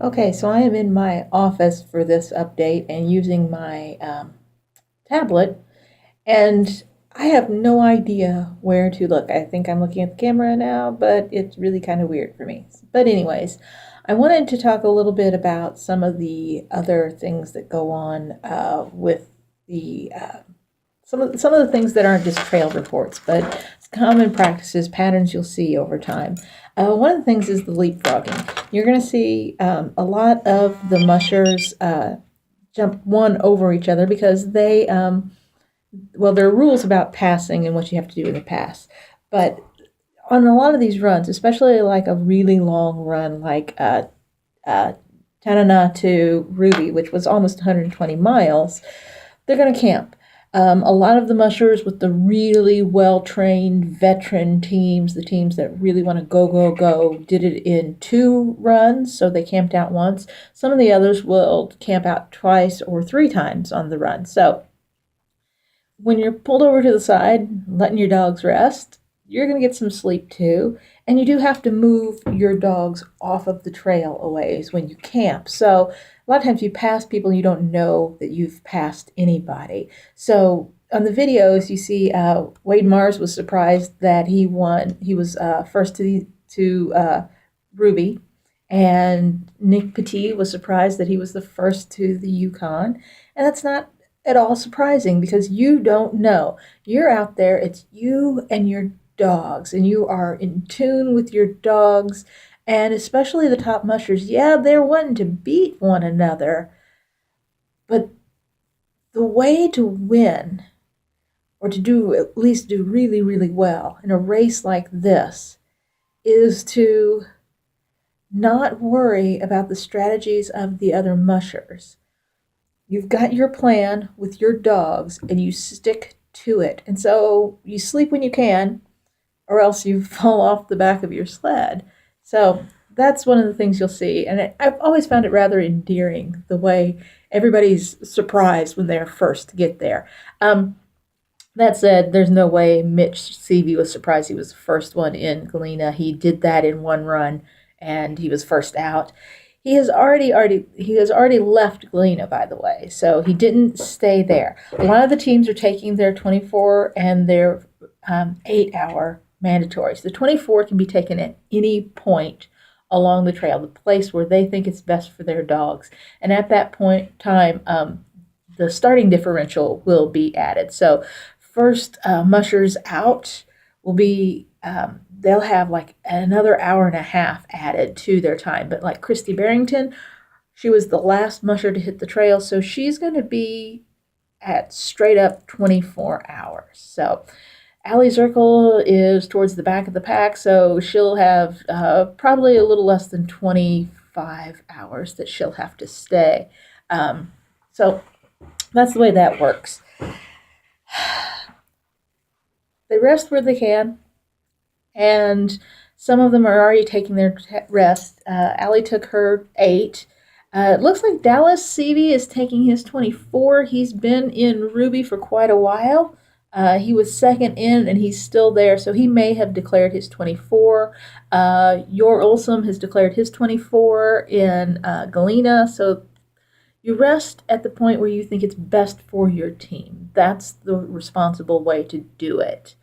Okay, so I am in my office for this update and using my tablet, and I have no idea where to look. I think I'm looking at the camera now, but it's really kind of weird for me. But anyways, I wanted to talk a little bit about some of the other things that go on with the some of the things that aren't just trail reports, but common practices, patterns you'll see over time. One of the things is the leapfrogging. You're going to see a lot of the mushers jump one over each other because well, there are rules about passing and what you have to do in the pass. But on a lot of these runs, especially like a really long run like Tanana to Ruby, which was almost 120 miles, they're going to camp. A lot of the mushers with the really well-trained veteran teams, the teams that really want to go, go, go, did it in 2 runs, so they camped out once. Some of the others will camp out twice or 3 times on the run. So when you're pulled over to the side, letting your dogs rest, you're going to get some sleep too. And you do have to move your dogs off of the trail a ways when you camp. So a lot of times you pass people and you don't know that you've passed anybody. So on the videos, you see Wade Mars was surprised that he won. He was first to Ruby. And Nick Petit was surprised that he was the first to the Yukon. And that's not at all surprising because you don't know. You're out there, it's you and your dogs, and you are in tune with your dogs, and especially the top mushers. Yeah, they're wanting to beat one another, but the way to win, or to do at least do really, really well in a race like this, is to not worry about the strategies of the other mushers. You've got your plan with your dogs and you stick to it. And so you sleep when you can, or else you fall off the back of your sled. So that's one of the things you'll see. And I've always found it rather endearing the way everybody's surprised when they're first to get there. That said, there's no way Mitch Seavey was surprised he was the first one in Galena. He did that in 1 run, and he was first out. He has already left Galena, by the way, so he didn't stay there. A lot of the teams are taking their 24 and their 8-hour mandatories. The 24 can be taken at any point along the trail, the place where they think it's best for their dogs, and at that point time, the starting differential will be added. So first mushers out will be they'll have like another hour and a half added to their time. But like Christy Barrington, she was the last musher to hit the trail, so she's going to be at straight up 24 hours. So Allie Zirkle is towards the back of the pack, so she'll have probably a little less than 25 hours that she'll have to stay. So that's the way that works. They rest where they can, and some of them are already taking their rest. Allie took her 8. It looks like Dallas Seavey is taking his 24. He's been in Ruby for quite a while. He was second in, and he's still there, so he may have declared his 24. Yor Olsum has declared his 24 in Galena, so you rest at the point where you think it's best for your team. That's the responsible way to do it.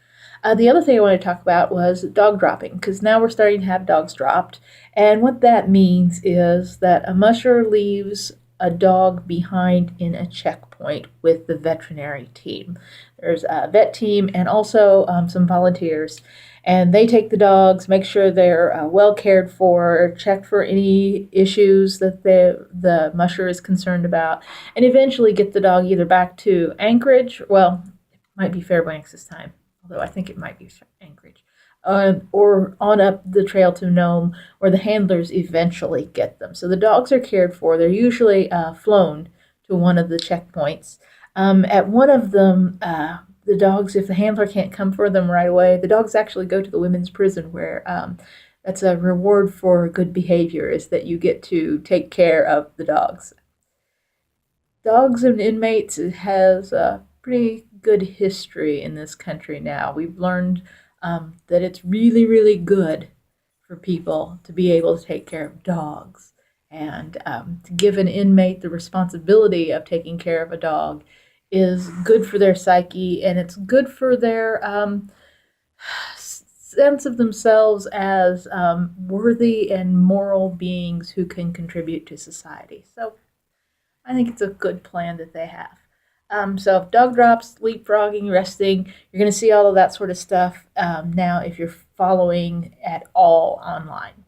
The other thing I wanted to talk about was dog dropping, because now we're starting to have dogs dropped. And what that means is that a musher leaves a dog behind in a checkpoint with the veterinary team. There's a vet team and also some volunteers. And they take the dogs, make sure they're well cared for, check for any issues that the musher is concerned about, and eventually get the dog either back to Anchorage, well, it might be Fairbanks this time, although I think it might be Anchorage, or on up the trail to Nome, where the handlers eventually get them. So the dogs are cared for. They're usually flown to one of the checkpoints. At one of them, the dogs, if the handler can't come for them right away, the dogs actually go to the women's prison, where that's a reward for good behavior, is that you get to take care of the dogs. Dogs and inmates has a pretty good history in this country now. We've learned that it's really, really good for people to be able to take care of dogs. And to give an inmate the responsibility of taking care of a dog is good for their psyche, and it's good for their sense of themselves as worthy and moral beings who can contribute to society. So I think it's a good plan that they have. So dog drops, leapfrogging, resting, you're going to see all of that sort of stuff now if you're following at all online.